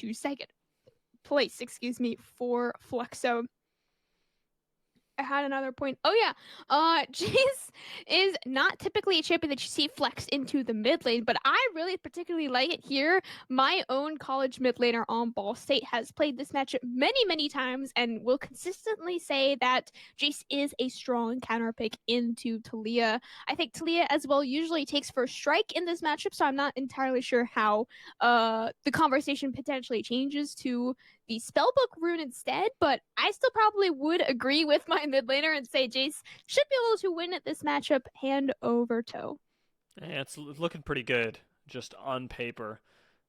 to second place, for Fluxo. I had another point. Oh yeah, Jace is not typically a champion that you see flex into the mid lane, but I really particularly like it here. My own college mid laner on Ball State has played this matchup many times and will consistently say that Jace is a strong counter pick into Talia. I think Talia as well usually takes first strike in this matchup, so I'm not entirely sure how the conversation potentially changes to the spellbook rune instead, but I still probably would agree with my mid laner and say Jace should be able to win at this matchup hand over toe. Yeah, it's looking pretty good, just on paper.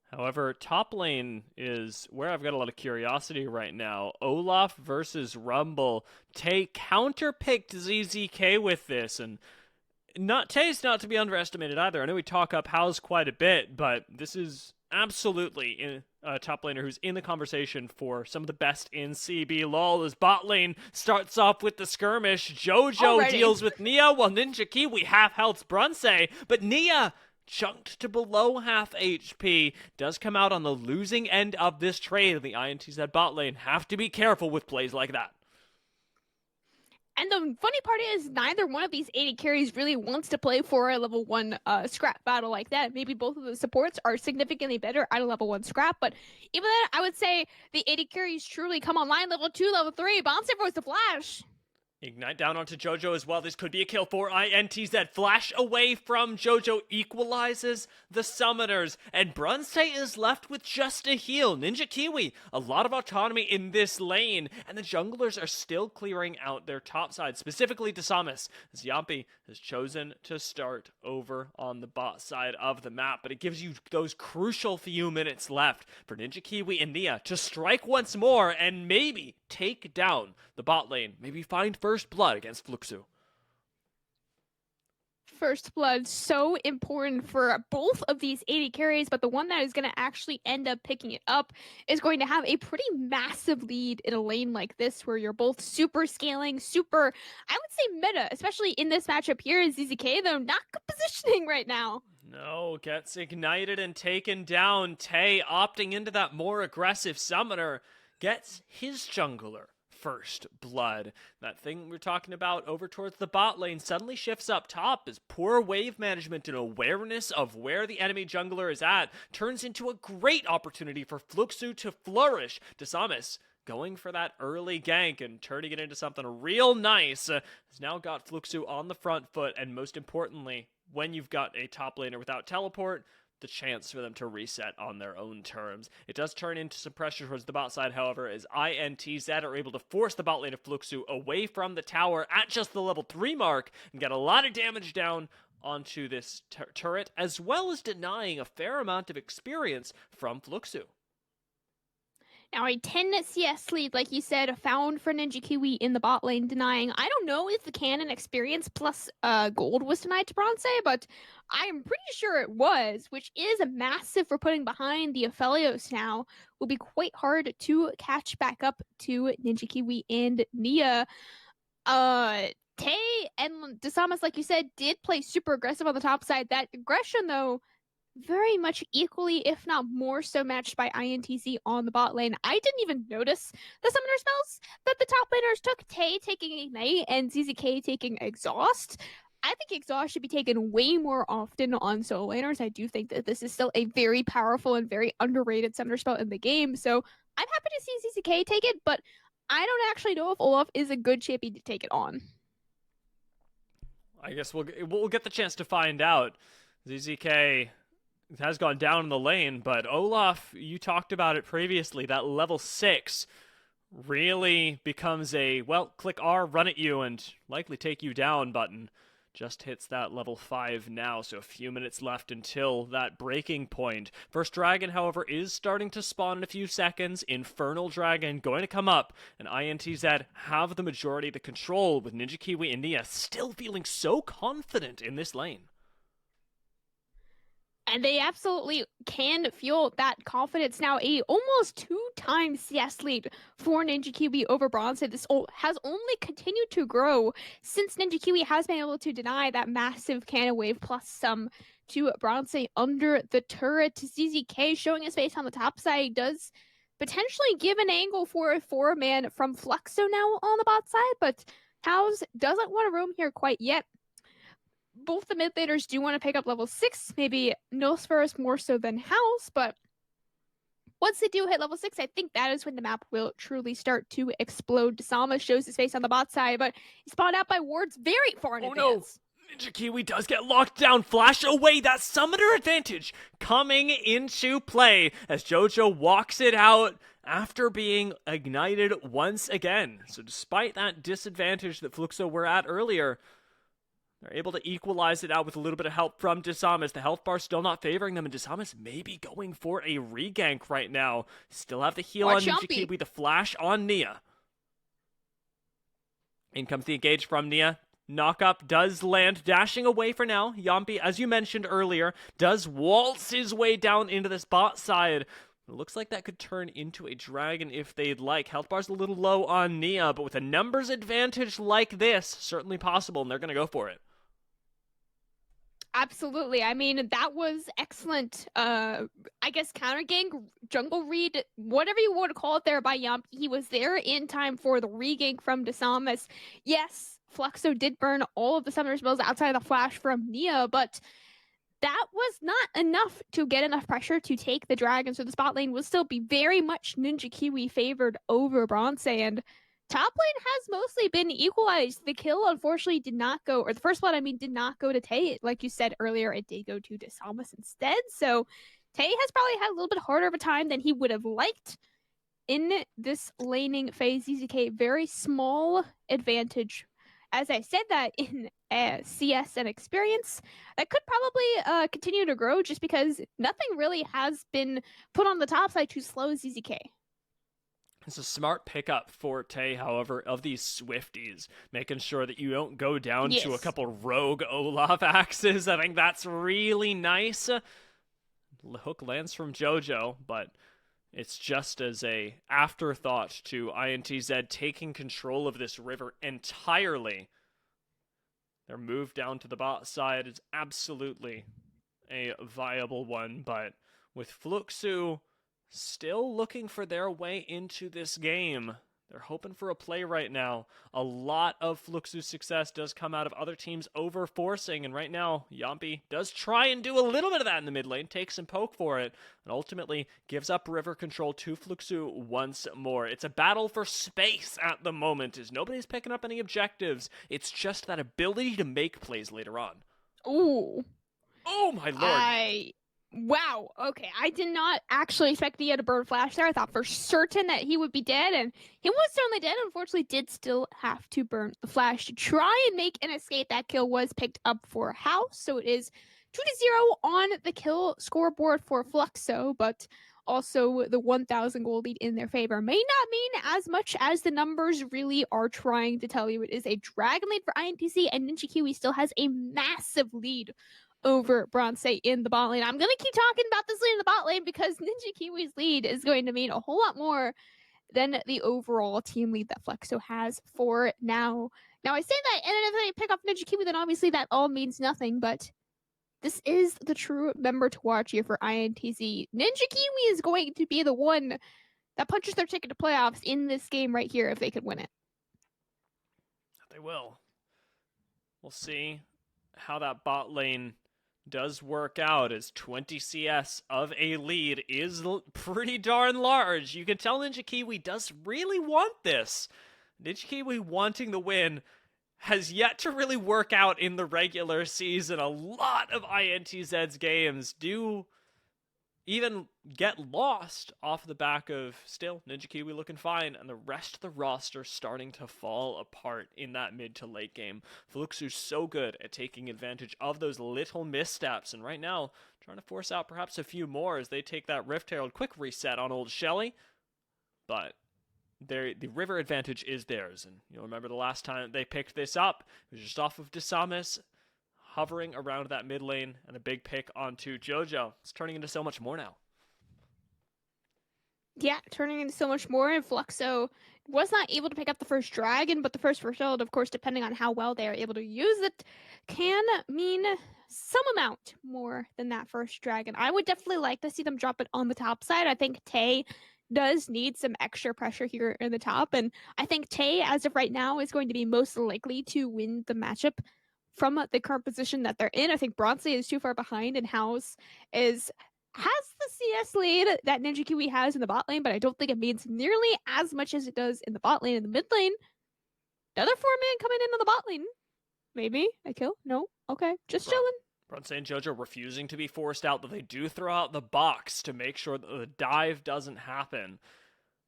However, top lane is where I've got a lot of curiosity right now. Olaf versus Rumble. Tay counterpicked ZZK with this, and Tay's not to be underestimated either. I know we talk up House quite a bit, but this is absolutely a top laner who's in the conversation for some of the best in CBLOL. As bot lane starts off with the skirmish, Jojo deals with Nia, while Ninja Kiwi half health Bronze, but Nia, chunked to below half HP, does come out on the losing end of this trade, and the INTZ bot lane have to be careful with plays like that. And the funny part is, neither one of these AD carries really wants to play for a level 1 scrap battle like that. Maybe both of the supports are significantly better at a level 1 scrap, but even then, I would say the AD carries truly come online level 2, level 3. Bounce force the flash. Ignite down onto Jojo as well. This could be a kill for INTZ. Flash away from Jojo equalizes the summoners, and Bronze is left with just a heal. Ninja Kiwi, a lot of autonomy in this lane, and the junglers are still clearing out their top side, specifically Desamas, as Yampi has chosen to start over on the bot side of the map, but it gives you those crucial few minutes left for Ninja Kiwi and Nia to strike once more and maybe take down the bot lane, maybe find first blood against Fluxo. First blood, so important for both of these AD carries, but the one that is going to actually end up picking it up is going to have a pretty massive lead in a lane like this, where you're both super scaling, super, I would say meta, especially in this matchup here. ZZK, though, not good positioning right now. No, gets ignited and taken down. Tay opting into that more aggressive summoner, gets his jungler first blood. That thing we're talking about over towards the bot lane suddenly shifts up top as poor wave management and awareness of where the enemy jungler is at turns into a great opportunity for Fluxo to flourish. Desamas going for that early gank and turning it into something real nice. Has now got Fluxo on the front foot, and most importantly, when you've got a top laner without teleport, the chance for them to reset on their own terms. It does turn into some pressure towards the bot side, however, as INTZ are able to force the bot lane of Fluxo away from the tower at just the level 3 mark and get a lot of damage down onto this turret, as well as denying a fair amount of experience from Fluxo. Now, a 10 CS lead, like you said, found for Ninja Kiwi in the bot lane, denying. I don't know if the canon experience plus gold was denied to Bronze, but I'm pretty sure it was, which is a massive for putting behind the Aphelios now. Will be quite hard to catch back up to Ninja Kiwi and Nia. Tay and Desamas, like you said, did play super aggressive on the top side. That aggression, though, very much equally, if not more so, matched by INTZ on the bot lane. I didn't even notice the summoner spells that the top laners took. Tay taking Ignite and ZZK taking Exhaust. I think Exhaust should be taken way more often on solo laners. I do think that this is still a very powerful and very underrated summoner spell in the game. So I'm happy to see ZZK take it, but I don't actually know if Olaf is a good champion to take it on. I guess we'll get the chance to find out. ZZK has gone down in the lane, but Olaf, you talked about it previously, that level 6 really becomes a, well, click R, run at you, and likely take you down button. Just hits that level 5 now, so a few minutes left until that breaking point. First dragon, however, is starting to spawn in a few seconds. Infernal Dragon going to come up, and INTZ have the majority of the control, with Ninja Kiwi and Nia still feeling so confident in this lane. And they absolutely can feel that confidence now. A almost 2-time CS lead for Ninja Kiwi over Bronze. This has only continued to grow since Ninja Kiwi has been able to deny that massive cannon wave plus some to Bronze under the turret. ZZK showing his face on the top side does potentially give an angle for a 4-man from Fluxo now on the bot side, but House doesn't want to roam here quite yet. Both the mid laners do want to pick up level 6, maybe Nosferus more so than House, but once they do hit level 6, I think that is when the map will truly start to explode. Sama shows his face on the bot side, but he's spotted out by wards very far in advance. Ninja Kiwi does get locked down. Flash away. That summoner advantage coming into play as JoJo walks it out after being ignited once again. So despite that disadvantage that Fluxo were at earlier, they're able to equalize it out with a little bit of help from Disamas. The health bar still not favoring them, and Disamas may be going for a regank right now. Still have the heal on Ninja Kiwi, the flash on Nia. In comes the engage from Nia. Knock-up does land, dashing away for now. Yampi, as you mentioned earlier, does waltz his way down into this bot side. It looks like that could turn into a dragon if they'd like. Health bar's a little low on Nia, but with a numbers advantage like this, certainly possible, and they're going to go for it. Absolutely. I mean, that was excellent. I guess counter gank, jungle read, whatever you want to call it there by Yamp. He was there in time for the regank from Disamas. Yes, Fluxo did burn all of the summoner spells outside of the flash from Nia, but that was not enough to get enough pressure to take the dragon. So the spot lane will still be very much Ninja Kiwi favored over Bronze, and top lane has mostly been equalized. The kill, unfortunately, did not go, or the first blood, I mean, did not go to Tay. Like you said earlier, it did go to Disamas instead. So Tay has probably had a little bit harder of a time than he would have liked in this laning phase. ZZK, very small advantage. As I said that in CS and experience, that could probably continue to grow just because nothing really has been put on the top side to slow ZZK. It's a smart pickup for Tay, however, of these Swifties, making sure that you don't go down to a couple rogue Olaf axes. I think that's really nice. The hook lands from JoJo, but it's just as a afterthought to INTZ taking control of this river entirely. Their move down to the bot side is absolutely a viable one, but with Fluxo still looking for their way into this game, they're hoping for a play right now. A lot of Fluxo's success does come out of other teams over-forcing, and right now, Yampi does try and do a little bit of that in the mid lane, takes some poke for it, and ultimately gives up river control to Fluxo once more. It's a battle for space at the moment, as nobody's picking up any objectives. It's just that ability to make plays later on. Ooh. Oh, my lord. Wow, okay. I did not actually expect Nia to burn flash there. I thought for certain that he would be dead, and he was certainly dead. Unfortunately, did still have to burn the flash to try and make an escape. That kill was picked up for House, so it is 2-0 on the kill scoreboard for Fluxo, but also the 1,000 gold lead in their favor may not mean as much as the numbers really are trying to tell you. It is a dragon lead for INTZ, and Ninja Kiwi still has a massive lead over Bronze in the bot lane. I'm going to keep talking about this lead in the bot lane because Ninja Kiwi's lead is going to mean a whole lot more than the overall team lead that Fluxo has for now. Now, I say that, and if they pick off Ninja Kiwi, then obviously that all means nothing, but this is the true member to watch here for INTZ. Ninja Kiwi is going to be the one that punches their ticket to playoffs in this game right here if they could win it. They will. We'll see how that bot lane does work out, as 20 CS of a lead is pretty darn large. You can tell Ninja Kiwi does really want this. Ninja Kiwi wanting the win has yet to really work out in the regular season. A lot of INTZ's games do even get lost off the back of still Ninja Kiwi looking fine, and the rest of the roster starting to fall apart in that mid to late game. Fluxo's so good at taking advantage of those little missteps, and right now trying to force out perhaps a few more as they take that Rift Herald quick reset on old Shelly. But the river advantage is theirs, and you'll remember the last time they picked this up, it was just off of Disamas, hovering around that mid lane, and a big pick onto JoJo. It's turning into so much more now. Yeah, turning into so much more. And Fluxo was not able to pick up the first dragon, but the first result, of course, depending on how well they are able to use it, can mean some amount more than that first dragon. I would definitely like to see them drop it on the top side. I think Tay does need some extra pressure here in the top, and I think Tay, as of right now, is going to be most likely to win the matchup from the current position that they're in. I think Bronze is too far behind, and House is has the CS lead that Ninja Kiwi has in the bot lane, but I don't think it means nearly as much as it does in the bot lane. In the mid lane, another 4-man coming into the bot lane. Maybe a kill? No? Okay, just chilling. Bronze and JoJo refusing to be forced out, but they do throw out the box to make sure that the dive doesn't happen.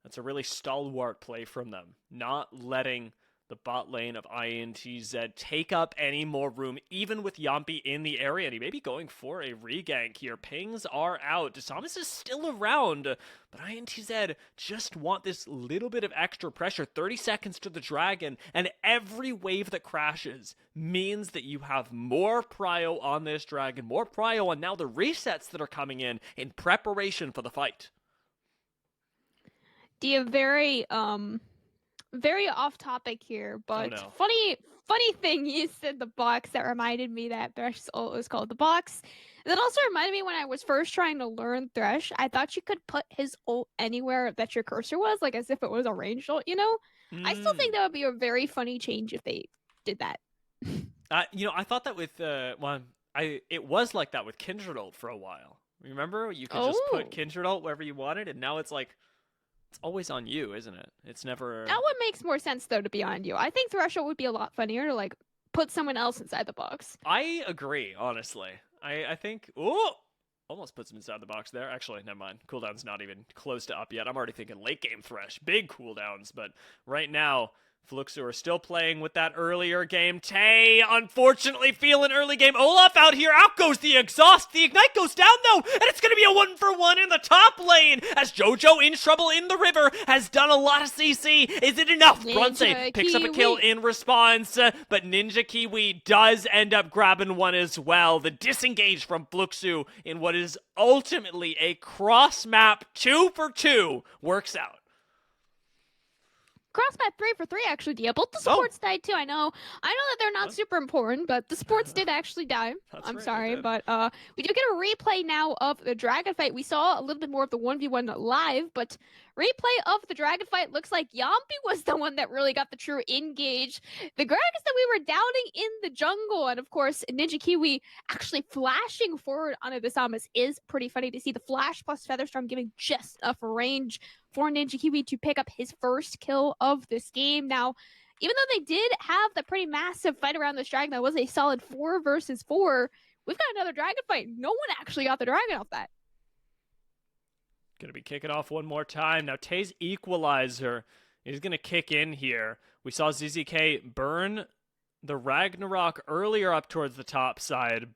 That's a really stalwart play from them, not letting the bot lane of INTZ take up any more room, even with Yampi in the area, and he may be going for a regank here. Pings are out. Desamas is still around, but INTZ just want this little bit of extra pressure. 30 seconds to the dragon, and every wave that crashes means that you have more prio on this dragon, more prio on now the resets that are coming in preparation for the fight. The very off topic here, but no. funny thing, you said the box. That reminded me that Thresh's ult was called the box. That also reminded me when I was first trying to learn Thresh, I thought you could put his ult anywhere that your cursor was, like as if it was a ranged ult, you know? I still think that would be a very funny change if they did that. I thought that with it was like that with Kindred ult for a while. Remember, you could just put Kindred ult wherever you wanted, and now it's like it's always on you, isn't it? It's never. That one makes more sense though, to be on you. I think Thresh ult would be a lot funnier to like put someone else inside the box. I agree, honestly. I think. Ooh! Almost puts him inside the box there. Actually, never mind. Cooldown's not even close to up yet. I'm already thinking late game Thresh. Big cooldowns, but right now, Fluxo are still playing with that earlier game. Tay, unfortunately, feeling early game. Olaf out here. Out goes the exhaust. The ignite goes down, though, and it's going to be a 1-for-1 in the top lane as JoJo in trouble in the river has done a lot of CC. Is it enough? Bronze picks up a kill in response, but Ninja Kiwi does end up grabbing one as well. The disengage from Fluxo in what is ultimately a cross-map 2-for-2 works out. Crossmap 3-for-3 actually, Dia. Both the supports died too. I know that they're not super important, but the supports did actually die. I'm sorry, but we do get a replay now of the dragon fight. We saw a little bit more of the 1v1 live, but replay of the dragon fight looks like Yampi was the one that really got the true engage. The dragons that we were downing in the jungle, and of course Ninja Kiwi actually flashing forward on Desamas is pretty funny to see. The flash plus Featherstorm giving just enough range for Ninja Kiwi to pick up his first kill of this game. Now, even though they did have the pretty massive fight around this dragon, that was a solid 4 versus 4, we've got another dragon fight. No one actually got the dragon off that. Gonna be kicking off one more time. Now, Tay's equalizer is gonna kick in here. We saw ZZK burn the Ragnarok earlier up towards the top side.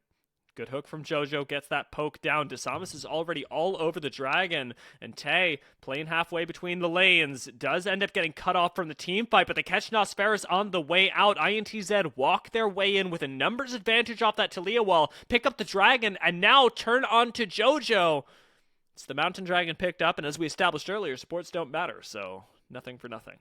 Good hook from JoJo, gets that poke down. Desamas is already all over the dragon, and Tay, playing halfway between the lanes, does end up getting cut off from the team fight, but they catch Nosferus on the way out. INTZ walk their way in with a numbers advantage off that Talia wall, pick up the dragon, and now turn on to JoJo. It's the mountain dragon picked up, and as we established earlier, supports don't matter, so nothing for nothing.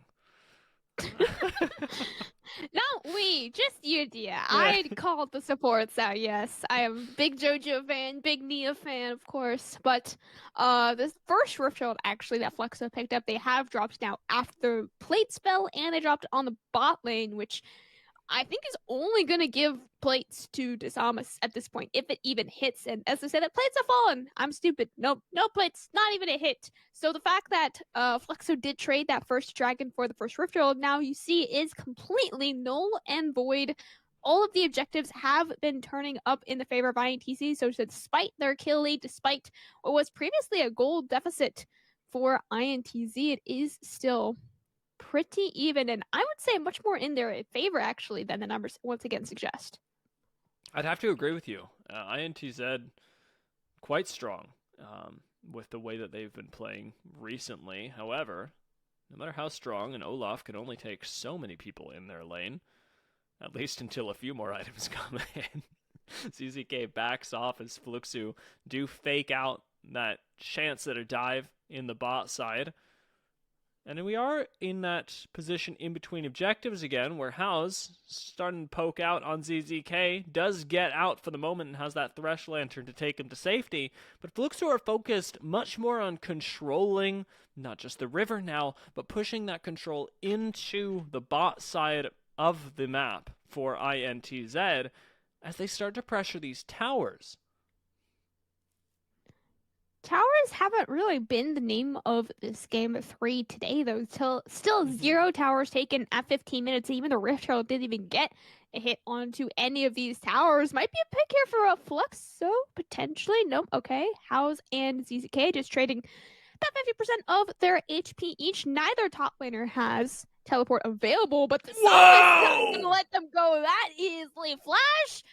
Not we, just you, Dia. I called the supports out, yes. I am a big JoJo fan, big Nia fan, of course. But this first Rift Shield, actually, that Fluxo picked up, they have dropped now after plate spell, and they dropped on the bot lane, which I think is only going to give plates to Desamas at this point, if it even hits. And as I said, that plates have fallen. I'm stupid. Nope, no plates, not even a hit. So the fact that Fluxo did trade that first dragon for the first Rift Herald, now you see is completely null and void. All of the objectives have been turning up in the favor of INTZ. So despite their kill lead, despite what was previously a gold deficit for INTZ, it is still pretty even, and I would say much more in their favor actually than the numbers once again suggest. I'd have to agree with you. INTZ quite strong with the way that they've been playing recently. However, no matter how strong, and Olaf can only take so many people in their lane, at least until a few more items come in. ZZK backs off as Fluxo do fake out that chance at a dive in the bot side. And we are in that position in between objectives again, where House, starting to poke out on ZZK, does get out for the moment and has that Thresh Lantern to take him to safety. But Fluxo are focused much more on controlling not just the river now, but pushing that control into the bot side of the map for INTZ as they start to pressure these towers. Towers haven't really been the name of this game 3 today, though. Still 0 towers taken at 15 minutes. Even the Rift Herald didn't even get a hit onto any of these towers. Might be a pick here for a Fluxo, potentially. Nope, okay. House and ZZK just trading about 50% of their HP each. Neither top laner has teleport available, but the Psalmist not going to let them go that easily. Flash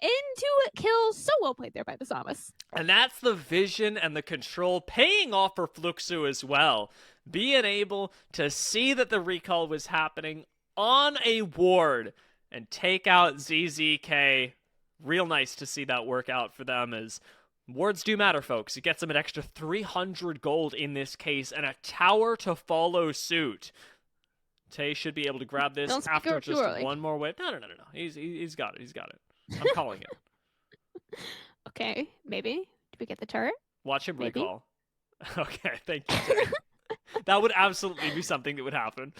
into kill. So well played there by the Psalmist. And that's the vision and the control paying off for Fluxo as well. Being able to see that the recall was happening on a ward and take out ZZK. Real nice to see that work out for them, as wards do matter, folks. It gets them an extra 300 gold in this case and a tower to follow suit. Tay should be able to grab this after just one more wave. No. He's got it. He's got it. I'm calling it. Okay, maybe. Do we get the turret? Watch him recall. Okay, thank you. That would absolutely be something that would happen.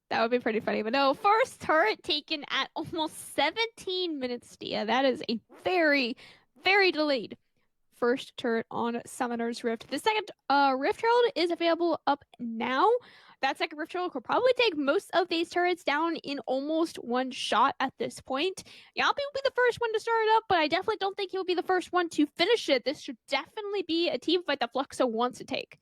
That would be pretty funny. But no, first turret taken at almost 17 minutes, Dia. That is a very, very delayed first turret on Summoner's Rift. The second Rift Herald is available up now. That second Rift Herald could probably take most of these turrets down in almost one shot at this point. Yampi will be the first one to start it up, but I definitely don't think he'll be the first one to finish it. This should definitely be a team fight that Fluxo wants to take.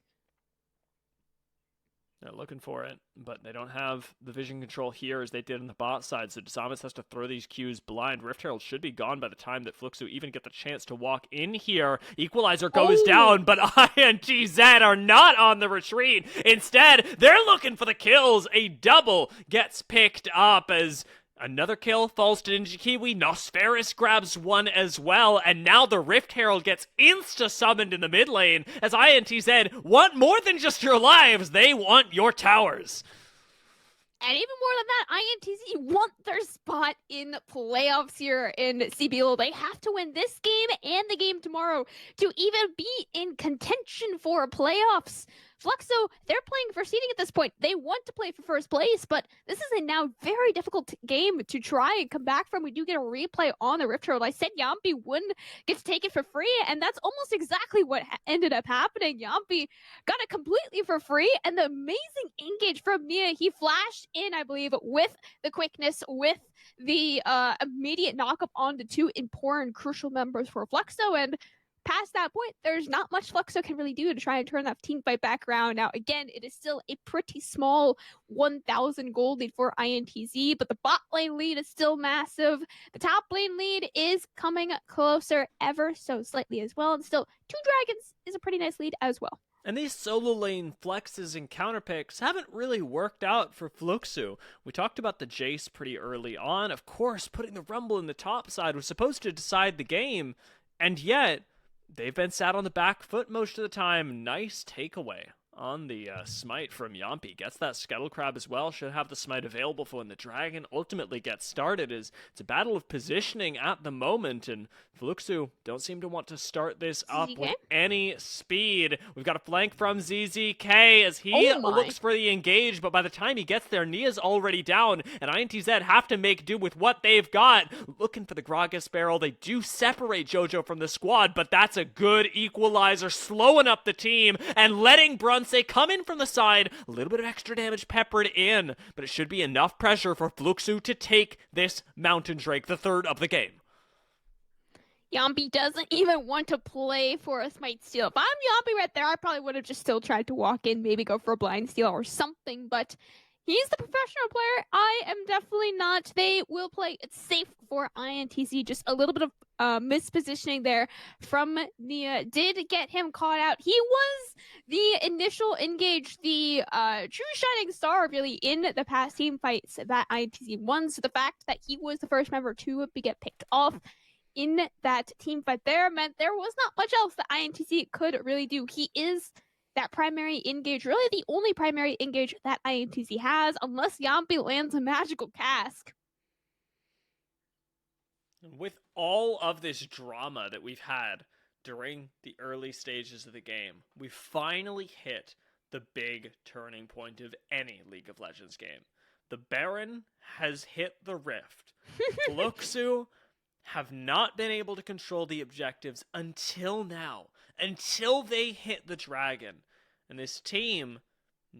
They're looking for it, but they don't have the vision control here as they did on the bot side, so Samus has to throw these Qs blind. Rift Herald should be gone by the time that Fluxo even get the chance to walk in here. Equalizer goes down, but INTZ are not on the retreat. Instead, they're looking for the kills. A double gets picked up as another kill falls to Ninja Kiwi. Nosferus grabs one as well, and now the Rift Herald gets insta-summoned in the mid lane as INTZ want more than just your lives, they want your towers. And even more than that, INTZ want their spot in playoffs here in CBLOL. They have to win this game and the game tomorrow to even be in contention for playoffs. Fluxo, they're playing for seeding at this point. They want to play for first place, but this is a now very difficult game to try and come back from. We do get a replay on the Rift Herald. I said Yampi wouldn't get to take it for free, and that's almost exactly what ended up happening. Yampi got it completely for free, and the amazing engage from Nia. He flashed in, I believe, with the quickness, with the immediate knock up onto two important crucial members for Fluxo, and past that point, there's not much Fluxo can really do to try and turn that team fight back around. Now, again, it is still a pretty small 1,000 gold lead for INTZ, but the bot lane lead is still massive. The top lane lead is coming closer ever so slightly as well, and still 2 dragons is a pretty nice lead as well. And these solo lane flexes and counter picks haven't really worked out for Fluxo. We talked about the Jace pretty early on. Of course, putting the Rumble in the top side was supposed to decide the game, and yet they've been sat on the back foot most of the time. Nice takeaway on the smite from Yampi. Gets that Scuttle Crab as well. Should have the smite available for when the dragon ultimately gets started. It's a battle of positioning at the moment, and Fluxo don't seem to want to start this up with any speed. We've got a flank from ZZK as he looks for the engage, but by the time he gets there, Nia's already down, and INTZ have to make do with what they've got. Looking for the Gragas barrel. They do separate JoJo from the squad, but that's a good equalizer, slowing up the team and letting Brunse come in from the side. A little bit of extra damage peppered in, but it should be enough pressure for Fluxo to take this Mountain Drake, the third of the game. Yampi doesn't even want to play for a smite steal. If I'm Yampi right there, I probably would have just still tried to walk in, maybe go for a blind steal or something, but he's the professional player. I am definitely not. They will play it safe for INTZ. Just a little bit of mispositioning there from Nia did get him caught out. He was the initial engage, the true shining star really in the past team fights that INTZ won. So the fact that he was the first member to get picked off in that team fight there meant there was not much else that INTZ could really do. He is that primary engage, really the only primary engage that INTZ has, unless Yampi lands a magical cask. With all of this drama that we've had during the early stages of the game, we finally hit the big turning point of any League of Legends game. The Baron has hit the rift. Fluxo have not been able to control the objectives until now, until they hit the dragon. And this team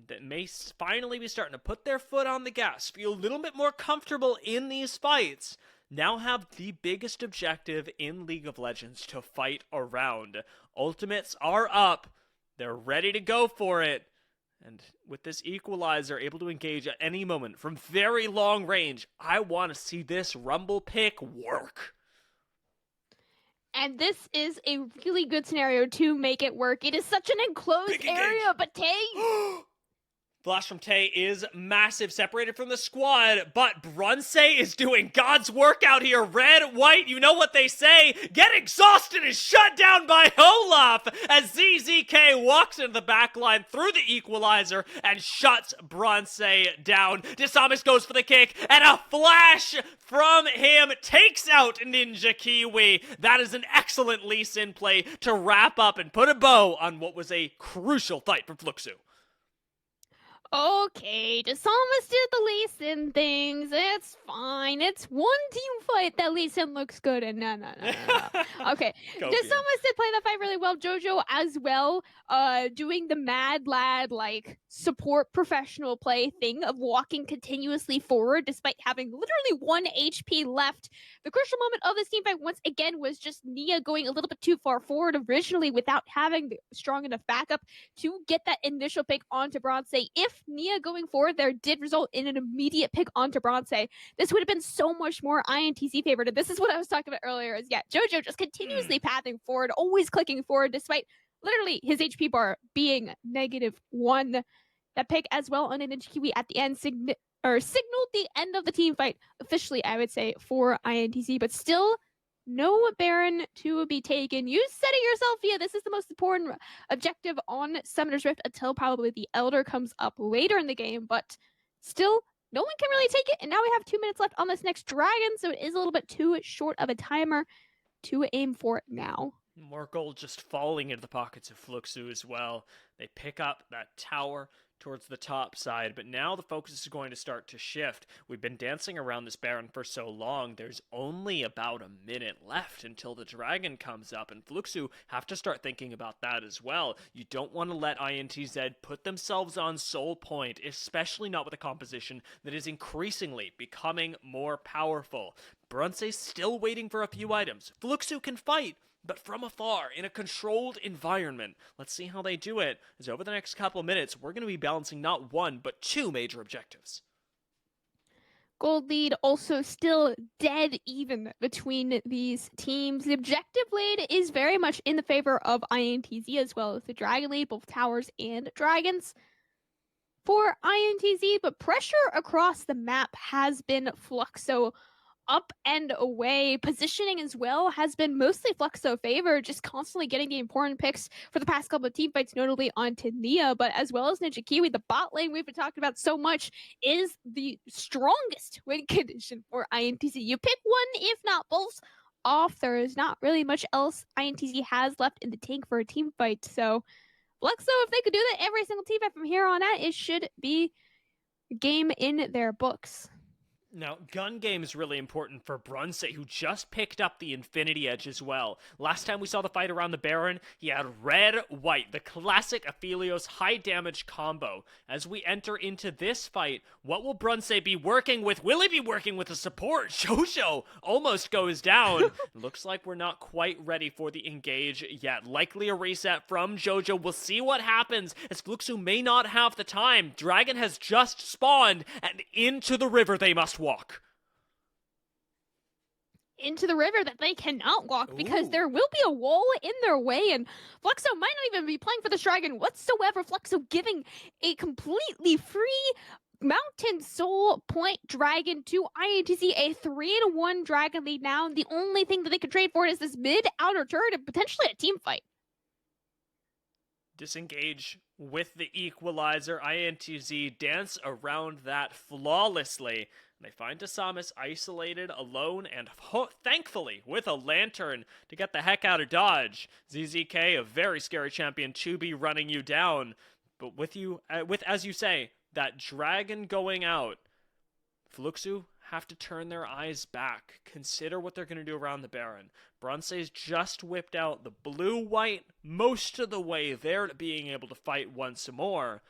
that may finally be starting to put their foot on the gas, feel a little bit more comfortable in these fights, now have the biggest objective in League of Legends to fight around. Ultimates are up. They're ready to go for it. And with this equalizer able to engage at any moment from very long range, I want to see this Rumble pick work. And this is a really good scenario to make it work. It is such an enclosed area, but Tay... Flash from Tay is massive, separated from the squad, but Brunsei is doing God's work out here. Red, white, you know what they say. Get exhausted is shut down by Olaf as ZZK walks into the backline through the equalizer and shuts Brunsei down. Desamis goes for the kick, and a flash from him takes out Ninja Kiwi. That is an excellent Lee Sin play to wrap up and put a bow on what was a crucial fight for Fluxo. Okay, Desamis did the Lee Sin things. It's fine. It's one team fight that Lee Sin looks good in. No. Okay, Desamis did play the fight really well. Jojo as well, doing the mad lad, like, support professional play thing of walking continuously forward despite having literally 1 HP left. The crucial moment of this team fight, once again, was just Nia going a little bit too far forward originally without having the strong enough backup to get that initial pick onto Brunsei. If Nia going forward there did result in an immediate pick onto Brunsei, this would have been so much more INTZ favored. And this is what I was talking about earlier, is Jojo just continuously pathing forward, always clicking forward despite literally his HP bar being -1. That pick as well on an Kiwi at the end signaled the end of the team fight officially, I would say, for INTZ, but still no Baron to be taken. You said it yourself, Via. This is the most important objective on Summoner's Rift until probably the Elder comes up later in the game, but still, no one can really take it. And now we have 2 minutes left on this next dragon, so it is a little bit too short of a timer to aim for it now. More gold just falling into the pockets of Fluxo as well. They pick up that tower towards the top side, but now the focus is going to start to shift. We've been dancing around this Baron for so long. There's only about a minute left until the dragon comes up, and Fluxo have to start thinking about that as well. You don't want to let INTZ put themselves on soul point, especially not with a composition that is increasingly becoming more powerful. Brunsei's still waiting for a few items. Fluxo can fight, but from afar, in a controlled environment. Let's see how they do it, as over the next couple of minutes, we're going to be balancing not 1, but 2 major objectives. Gold lead also still dead even between these teams. The objective lead is very much in the favor of INTZ, as well as the dragon lead, both towers and dragons for INTZ, but pressure across the map has been Fluxo up and away. Positioning as well has been mostly Fluxo favor, just constantly getting the important picks for the past couple of team fights, notably onto Nia, but as well as Ninja Kiwi. The bot lane we've been talking about so much is the strongest win condition for INTZ. You pick one, if not both, off. There is not really much else INTZ has left in the tank for a team fight. So Fluxo, if they could do that every single team fight from here on out, it should be a game in their books. Now, gun game is really important for Brunsei, who just picked up the Infinity Edge as well. Last time we saw the fight around the Baron, he had red-white, the classic Aphelios high-damage combo. As we enter into this fight, what will Brunsei be working with? Will he be working with a support? Jojo almost goes down. Looks like we're not quite ready for the engage yet. Likely a reset from Jojo. We'll see what happens, as Fluxo may not have the time. Dragon has just spawned, and into the river they must walk. Into the river that they cannot walk because there will be a wall in their way, and Fluxo might not even be playing for this dragon whatsoever. Fluxo giving a completely free Mountain Soul point Dragon to INTZ, a 3-1 Dragon lead now. The only thing that they could trade for is this mid outer turret and potentially a team fight. Disengage with the equalizer. INTZ dance around that flawlessly. They find Desamas isolated, alone, and thankfully with a lantern to get the heck out of dodge. ZZK, a very scary champion, to be running you down. But with as you say, that dragon going out, Fluxo have to turn their eyes back. Consider what they're going to do around the Baron. Bronze's just whipped out the blue-white most of the way there to being able to fight once more.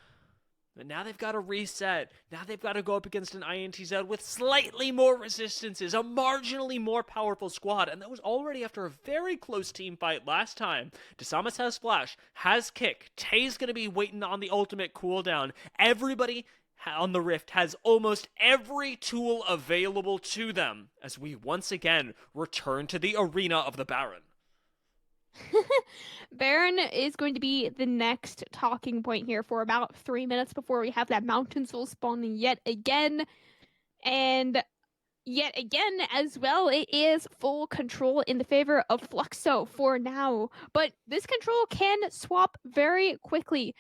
But now they've got to reset. Now they've got to go up against an INTZ with slightly more resistances, a marginally more powerful squad, and that was already after a very close team fight last time. Desamas has flash, has kick. Tay's going to be waiting on the ultimate cooldown. Everybody on the Rift has almost every tool available to them as we once again return to the arena of the Baron. Baron is going to be the next talking point here for about 3 minutes before we have that Mountain Soul spawning yet again. And yet again as well, it is full control in the favor of Fluxo for now. But this control can swap very quickly.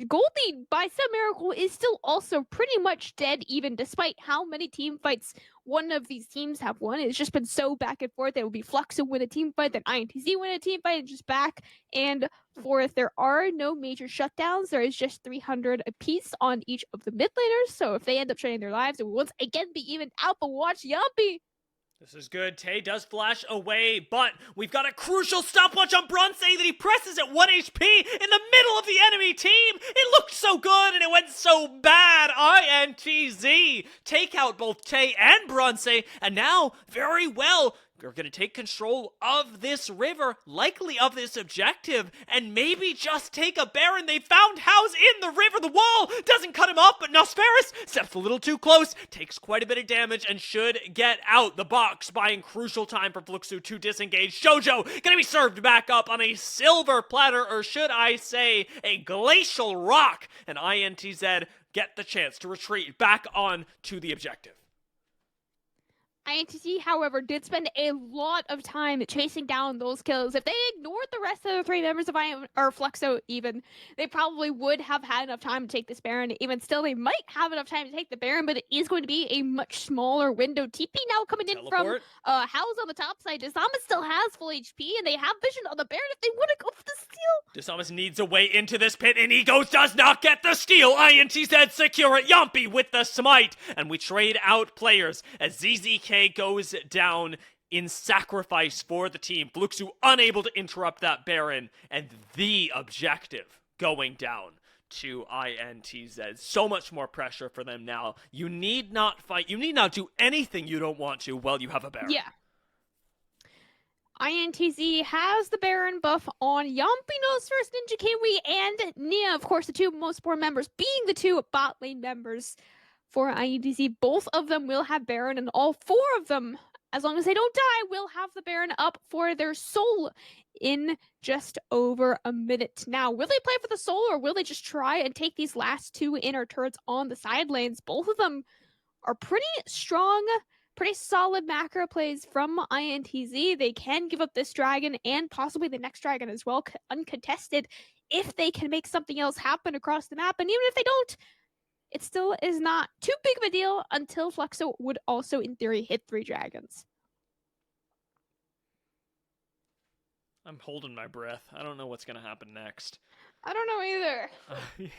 Goldie, by some miracle, is still also pretty much dead even despite how many team fights one of these teams have won. It's just been so back and forth. It will be Fluxo win a team fight, then INTZ win a team fight, and just back and forth. There are no major shutdowns. There is just 300 apiece on each of the mid laners. So if they end up shutting their lives, it will once again be even out. But watch Yumpy. This is good. Tay does flash away, but we've got a crucial stopwatch on Bronze that he presses at 1 HP in the middle of the enemy team. It looked so good and it went so bad. INTZ take out both Tay and Bronze, and now, very well, we're going to take control of this river, likely of this objective, and maybe just take a Baron. They found House in the river. The wall doesn't cut him off, but Nosferus steps a little too close, takes quite a bit of damage, and should get out. The box buying crucial time for Fluxo to disengage. Shoujo going to be served back up on a silver platter, or should I say a glacial rock, and INTZ get the chance to retreat back on to the objective. INTZ, however, did spend a lot of time chasing down those kills. If they ignored the rest of the 3 members of Fluxo even, they probably would have had enough time to take this Baron. Even still, they might have enough time to take the Baron, but it is going to be a much smaller window. TP now coming in from House on the top side. Desamas still has full HP, and they have vision on the Baron if they want to go for the steal. Desamas needs a way into this pit, and Egos does not get the steal. INTZ secure it. Yumpy with the smite, and we trade out players as ZZK goes down in sacrifice for the team. Fluxo unable to interrupt that Baron, and the objective going down to INTZ. So much more pressure for them now. You need not fight. You need not do anything you don't want to while you have a Baron. Yeah. INTZ has the Baron buff on Yampinos first Ninja Kiwi and Nia, of course, the two most poor members being the two bot lane members for INTZ. Both of them will have Baron, and all 4 of them, as long as they don't die, will have the Baron up for their soul in just over a minute. Now, will they play for the soul, or will they just try and take these last 2 inner turrets on the side lanes? Both of them are pretty strong, pretty solid macro plays from INTZ. They can give up this dragon and possibly the next dragon as well, uncontested, if they can make something else happen across the map. And even if they don't, it still is not too big of a deal until Fluxo would also, in theory, hit 3 dragons. I'm holding my breath. I don't know what's going to happen next. I don't know either.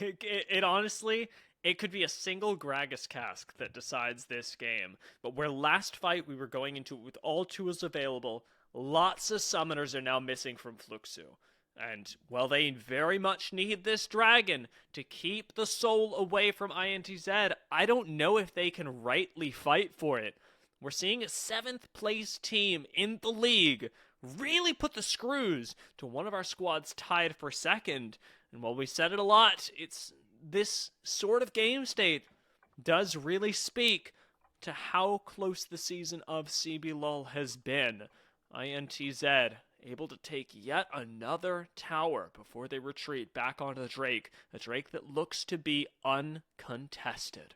It honestly, it could be a single Gragas cask that decides this game. But where last fight we were going into it with all tools available, lots of summoners are now missing from Fluxo. And, well, they very much need this dragon to keep the soul away from INTZ. I don't know if they can rightly fight for it. We're seeing a 7th place team in the league really put the screws to one of our squads tied for 2nd. And while we said it a lot, it's this sort of game state does really speak to how close the season of CBLOL has been. INTZ able to take yet another tower before they retreat back onto the Drake, a Drake that looks to be uncontested.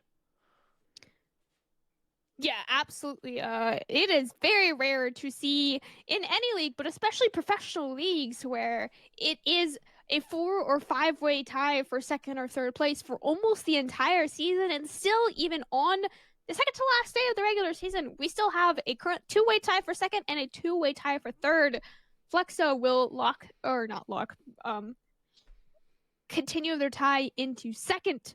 Yeah, absolutely. It is very rare to see in any league, but especially professional leagues, where it is a 4 or 5 way tie for second or third place for almost the entire season, and still, even on the second to last day of the regular season, we still have a current 2 way tie for second and a 2 way tie for third. Fluxo will lock or not lock, continue their tie into second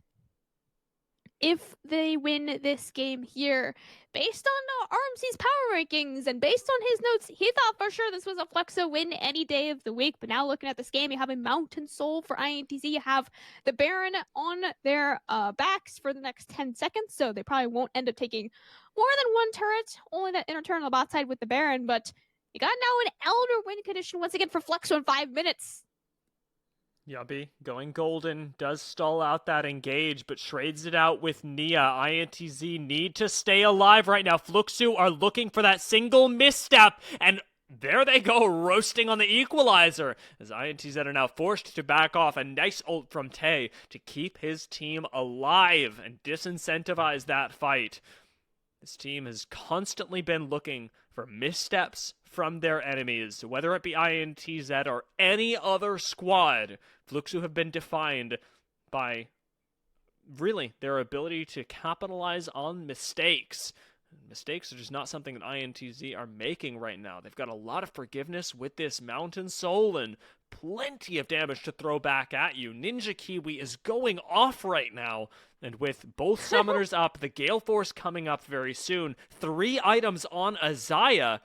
if they win this game here. Based on RMC's power rankings and based on his notes, he thought for sure this was a Fluxo win any day of the week. But now looking at this game, you have a Mountain Soul for INTZ. You have the Baron on their backs for the next 10 seconds, so they probably won't end up taking more than one turret, only that inner turret on the bot side with the Baron. But you got now an Elder win condition once again for Fluxo in 5 minutes. Yubby going golden, does stall out that engage, but trades it out with Nia. INTZ need to stay alive right now. Fluxo are looking for that single misstep, and there they go, roasting on the equalizer, as INTZ are now forced to back off. A nice ult from Tay to keep his team alive and disincentivize that fight. This team has constantly been looking for missteps from their enemies, whether it be INTZ or any other squad. Fluxo have been defined by, really, their ability to capitalize on mistakes. Mistakes are just not something that INTZ are making right now. They've got a lot of forgiveness with this Mountain Soul and plenty of damage to throw back at you. Ninja Kiwi is going off right now, and with both summoners up, the Gale Force coming up very soon, 3 items on Azaya,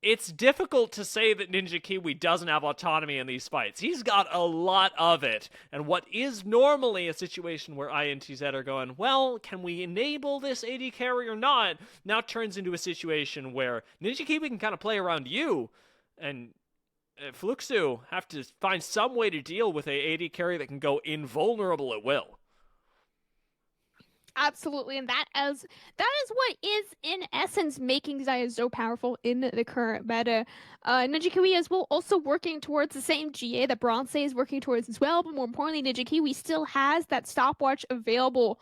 it's difficult to say that Ninja Kiwi doesn't have autonomy in these fights. He's got a lot of it. And what is normally a situation where INTZ are going, well, can we enable this AD carry or not, now turns into a situation where Ninja Kiwi can kind of play around you, and Fluxo have to find some way to deal with a AD carry that can go invulnerable at will. Absolutely, and that is what is in essence making Xayah so powerful in the current meta. Ninja Kiwi is well also working towards the same GA that Bronze is working towards as well, but more importantly, Ninja Kiwi still has that stopwatch available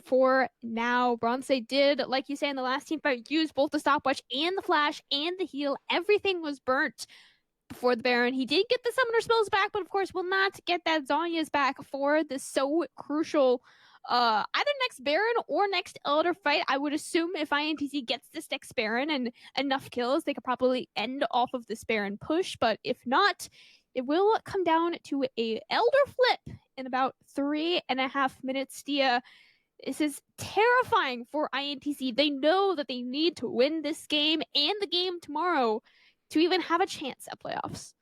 for now. Bronze did, like you say in the last team fight, use both the stopwatch and the flash and the heal. Everything was burnt before the Baron. He did get the summoner spells back, but of course will not get that Zhonya's back for the so crucial either next Baron or next Elder fight. I would assume if INTZ gets this next Baron and enough kills, they could probably end off of this Baron push, but if not, it will come down to a Elder flip in about 3.5 minutes. Stia, this is terrifying for INTZ. They know that they need to win this game and the game tomorrow to even have a chance at playoffs.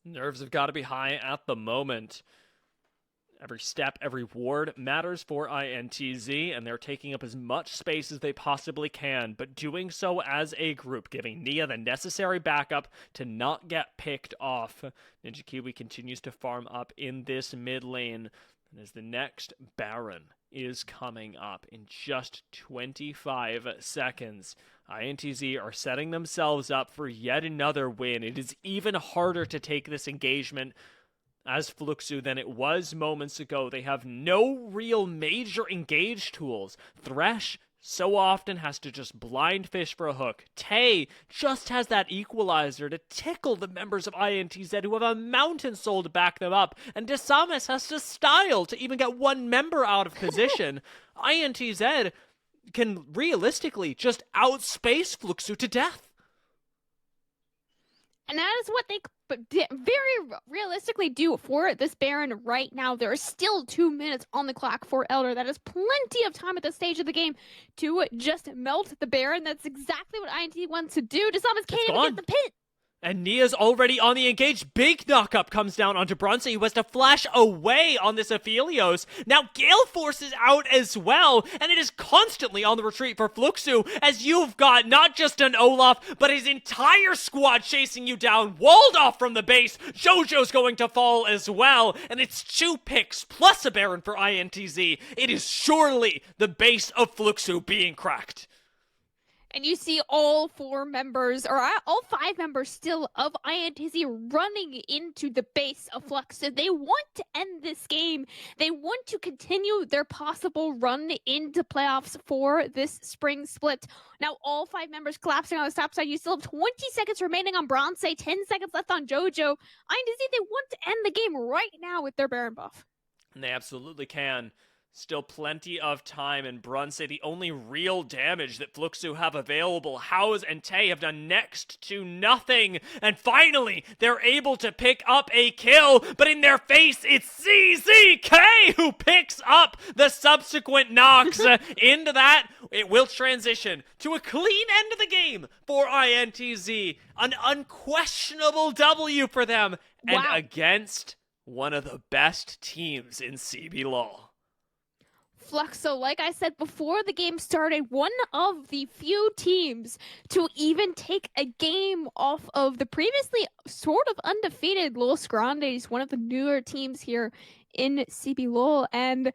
Nerves have got to be high at the moment. Every step, every ward matters for INTZ, and they're taking up as much space as they possibly can, but doing so as a group, giving Nia the necessary backup to not get picked off. Ninja Kiwi continues to farm up in this mid lane, and as the next Baron is coming up in just 25 seconds. INTZ are setting themselves up for yet another win. It is even harder to take this engagement as Fluxo than it was moments ago. They have no real major engage tools. Thresh so often has to just blind fish for a hook. Tay just has that equalizer to tickle the members of INTZ who have a Mountain Soul to back them up. And Desames has to style to even get one member out of position. INTZ can realistically just outspace Fluxo to death. And that is what they very realistically do for this Baron right now. There are still 2 minutes on the clock for Elder. That is plenty of time at this stage of the game to just melt the Baron. That's exactly what INT wants to do. Desames can't even get the pit. And Nia's already on the engage. Big knockup comes down onto Bronze, who has to flash away on this Aphelios. Now Gale Force is out as well, and it is constantly on the retreat for Fluxo, as you've got not just an Olaf, but his entire squad chasing you down, walled off from the base. Jojo's going to fall as well, and it's 2 picks plus a Baron for INTZ. It is surely the base of Fluxo being cracked. And you see all 4 members, or all 5 members still of INTZ running into the base of Fluxo. They want to end this game. They want to continue their possible run into playoffs for this spring split. Now, all 5 members collapsing on the top side. You still have 20 seconds remaining on Bronze, 10 seconds left on JoJo. INTZ, they want to end the game right now with their Baron buff. And they absolutely can. Still plenty of time, and Brunse, the only real damage that Fluxo have available. House and Tay have done next to nothing, and finally, they're able to pick up a kill, but in their face, it's CZK who picks up the subsequent knocks. Into that, it will transition to a clean end of the game for INTZ. An unquestionable W for them, and against one of the best teams in CBLOL. Fluxo, like I said before the game started, one of the few teams to even take a game off of the previously sort of undefeated Los Grandes, one of the newer teams here in CBLOL. And